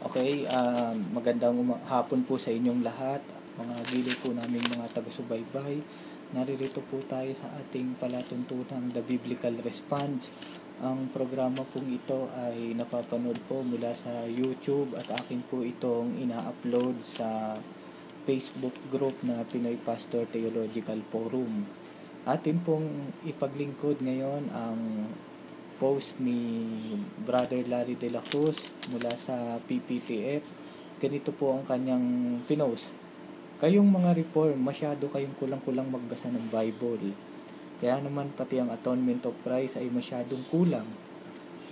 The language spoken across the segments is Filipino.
Okay, magandang hapon po sa inyong lahat, mga giliw po naming mga taga-subaybay. Naririto po tayo sa ating palatuntunang The Biblical Response. Ang programa pong ito ay napapanood po mula sa YouTube at akin po itong ina-upload sa Facebook group na Pinoy Pastor Theological Forum. Atin pong ipaglingkod ngayon ang post ni Brother Larry De La Cruz mula sa PPTF. Ganito po ang kanyang pinost. Kayong mga reform, masyado kayong kulang-kulang magbasa ng Bible. Kaya naman pati ang atonement of Christ ay masyadong kulang.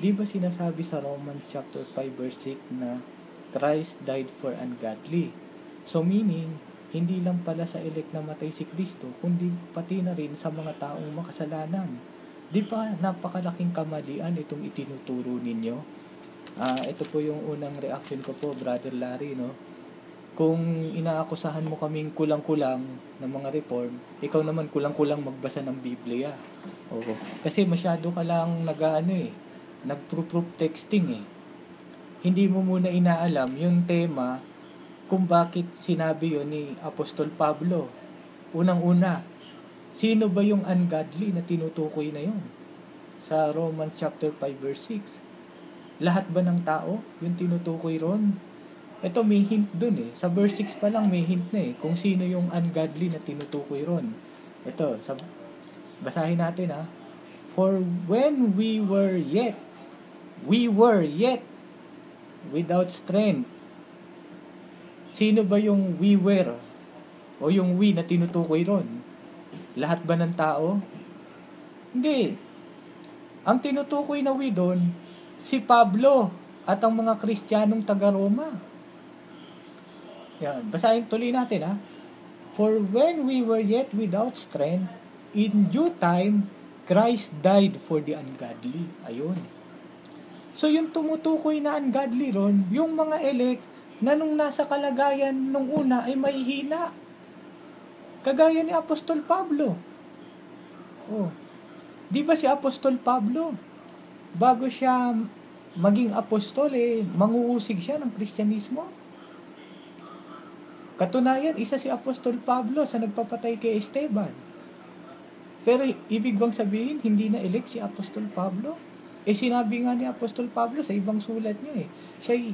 Di ba sinasabi sa Romans chapter 5 verse 6 na Christ died for ungodly? So meaning, hindi lang pala sa elect na matay si Kristo, kundi pati na rin sa mga taong makasalanan. Di ba napakalaking kamalian itong itinuturo ninyo? Ito po yung unang reaction ko po, Brother Larry, no? Kung inaakusahan mo kaming kulang-kulang ng mga reform, ikaw naman kulang-kulang magbasa ng Biblia. Oo. Kasi masyado ka lang nag-proof texting eh. Hindi mo muna inaalam yung tema kung bakit sinabi yon ni Apostol Pablo. Unang-una, sino ba yung ungodly na tinutukoy na yun? Sa Romans chapter 5 verse 6. Lahat ba ng tao yung tinutukoy ron? Ito may hint dun eh. Sa verse 6 pa lang may hint na eh. Kung sino yung ungodly na tinutukoy ron. Ito, basahin natin ha. For when we were yet without strength. Sino ba yung we were? O yung we na tinutukoy ron? Lahat ba ng tao? Hindi. Ang tinutukoy na we doon, si Pablo at ang mga Kristiyanong taga-Roma. Yan. Basahin tuloy natin ha. For when we were yet without strength, in due time, Christ died for the ungodly. Ayun. So yung tumutukoy na ungodly ron, yung mga elect na nung nasa kalagayan nung una ay mahihina. Kagaya ni Apostol Pablo. Oh. Di ba si Apostol Pablo, bago siya maging apostol, manguusig siya ng Kristyanismo? Katunayan, isa si Apostol Pablo sa nagpapatay kay Esteban. Pero ibig bang sabihin, hindi na elect si Apostol Pablo? Sinabi nga ni Apostol Pablo sa ibang sulat niya siya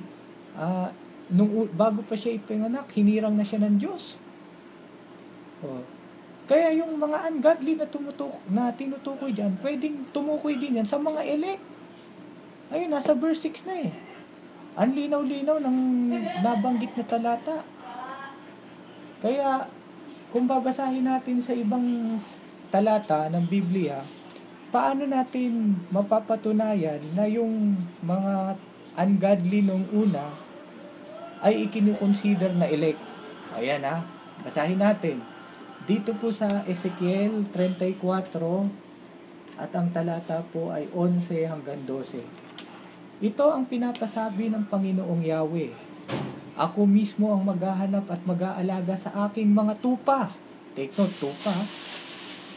bago pa siya ipinganak, hinirang na siya ng Diyos. Oh. Kaya yung mga ungodly na tinutukoy dyan, pwedeng tumukoy din yan sa mga elect. Ayun, nasa verse 6 na eh. Ang linaw-linaw ng nabanggit na talata. Kaya, kung babasahin natin sa ibang talata ng Biblia, paano natin mapapatunayan na yung mga ungodly nung una ay ikinukonsider na elect? Ayan ha, basahin natin. Dito po sa Ezekiel 34 at ang talata po ay 11 hanggang 12. Ito ang pinapasabi ng Panginoong Yahweh. Ako mismo ang maghahanap at mag-aalaga sa aking mga tupa. Take note, tupa.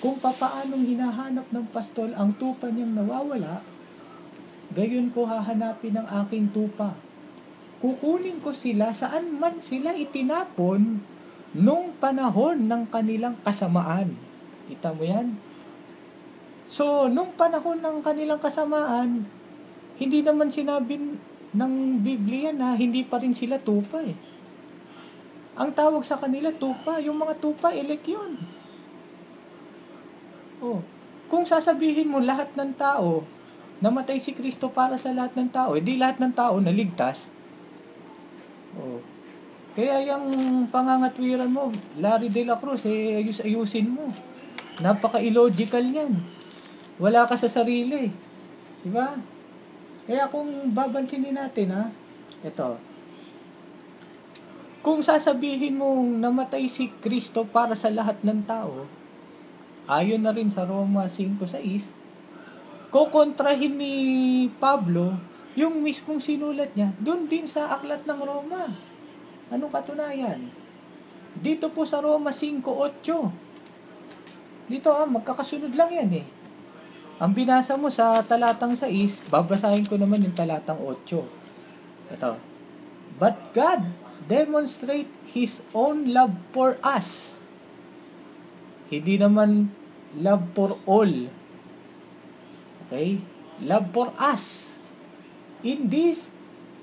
Kung papaanong hinahanap ng pastol ang tupa niyang nawawala, gayon ko hahanapin ang aking tupa. Kukunin ko sila saan man sila itinapon nung panahon ng kanilang kasamaan. Kita mo yan? So, nung panahon ng kanilang kasamaan, hindi naman sinabi ng Biblia na hindi pa rin sila tupa eh. Ang tawag sa kanila tupa, yung mga tupa, elect yun. Oh. Kung sasabihin mo lahat ng tao, namatay si Kristo para sa lahat ng tao, di lahat ng tao naligtas. Oh. Kaya yung pangangatwiran mo, Larry De La Cruz, ayusin mo. Napaka-illogical niyan. Wala ka sa sarili. Diba? Kaya kung babansinin natin, ito. Kung sasabihin mong namatay si Kristo para sa lahat ng tao, ayon na rin sa Roma 5:6, kukontrahin ni Pablo yung mismong sinulat niya doon din sa aklat ng Roma. Anong katunayan? Dito po sa Roma 5:8. Dito magkakasunod lang yan eh. Ang binasa mo sa talatang 6, babasahin ko naman yung talatang 8. Ito. But God demonstrate His own love for us. Hindi naman love for all. Okay? Love for us. In this,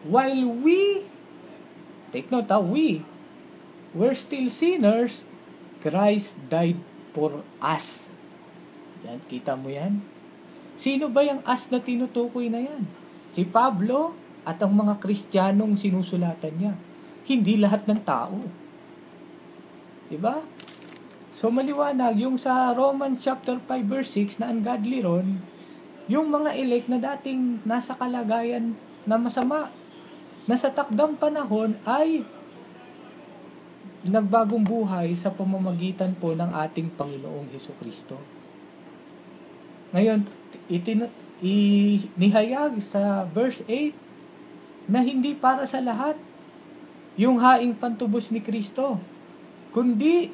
while we, take note we were still sinners, Christ died for us. Yan, kita mo yan? Sino ba yung us na tinutukoy na yan? Si Pablo at ang mga Kristiyanong sinusulatan niya. Hindi lahat ng tao. Diba? So maliwanag, yung sa Romans chapter 5 verse 6 na ungodly ron, yung mga elect na dating nasa kalagayan na masama, na sa takdang panahon ay nagbagong buhay sa pamamagitan po ng ating Panginoong Hesukristo. Ngayon, nihayag sa verse 8 na hindi para sa lahat yung haing pantubos ni Kristo, kundi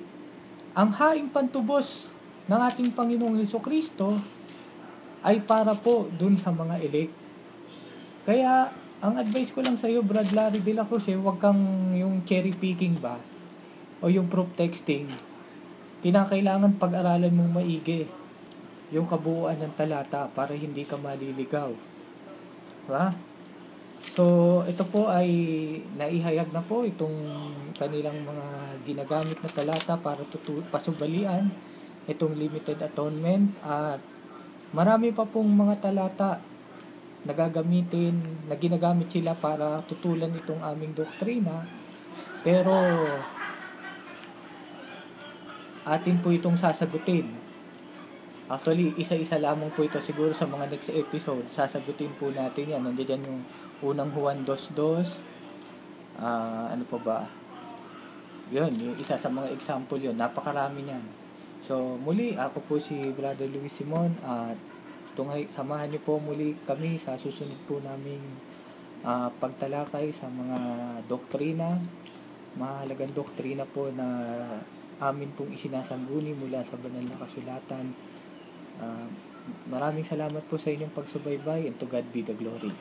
ang haing pantubos ng ating Panginoong Hesukristo ay para po dun sa mga elect. Kaya, ang advice ko lang sa iyo, Brad Larry de la Cruz, huwag kang yung cherry picking ba o yung proof texting. Kinakailangan pag-aralan mong maigi yung kabuuan ng talata para hindi ka maliligaw. Diba? So, ito po ay naihayag na po itong kanilang mga ginagamit na talata para pasubalian itong limited atonement, at marami pa pong mga talata na gagamitin, na ginagamit sila para tutulan itong aming doktrina, pero atin po itong sasagutin. Actually, isa-isa lamang po ito siguro sa mga next episode. Sasagutin po natin yan. Nandiyan yung unang Juan 2:2. Ano pa ba? Yun, yung isa sa mga example yun. Napakarami niyan. So, muli, ako po si Brother Luis Simon, at samahan niyo po muli kami sa susunod po naming pagtalakay sa mga doktrina, mahalagang doktrina po na amin pong isinasangguni mula sa banal na kasulatan. Maraming salamat po sa inyong pagsubaybay, and to God be the glory.